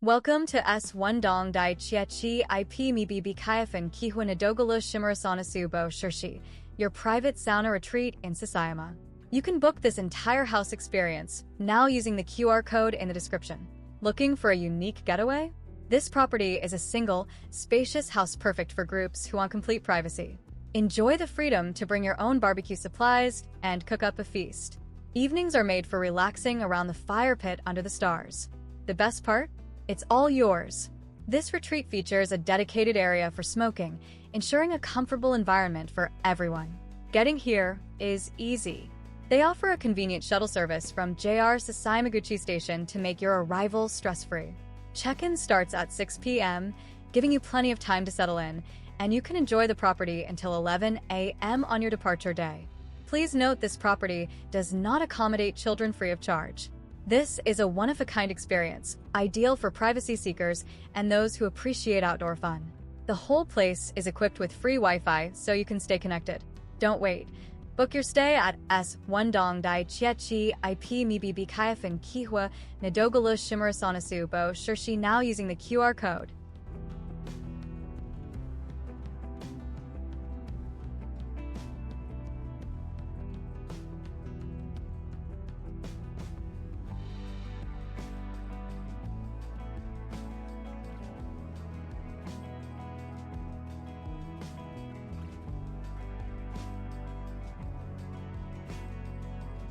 Welcome to S1 Dai Qie Chi Ip miBBQyaFen kiHuo nadogaLe shimerusaunaSu Bo Shi She, your private sauna retreat in Sasayama. You can book this entire house experience now using the QR code in the description. Looking for a unique getaway? This property is a single, spacious house perfect for groups who want complete privacy. Enjoy the freedom to bring your own barbecue supplies and cook up a feast. Evenings are made for relaxing around the fire pit under the stars. The best part? It's all yours. This retreat features a dedicated area for smoking, ensuring a comfortable environment for everyone. Getting here is easy. They offer a convenient shuttle service from JR Sasayama-Guchi Station to make your arrival stress-free. Check-in starts at 6 p.m., giving you plenty of time to settle in, and you can enjoy the property until 11 a.m. on your departure day. Please note this property does not accommodate children free of charge. This is a one-of-a-kind experience, ideal for privacy seekers and those who appreciate outdoor fun. The whole place is equipped with free Wi-Fi so you can stay connected. Don't wait. Book your stay at S1 Dai Qie Chi Ip miBBQyaFen kiHuo nadogaLe shimerusaunaSu Bo Shi She now using the QR code.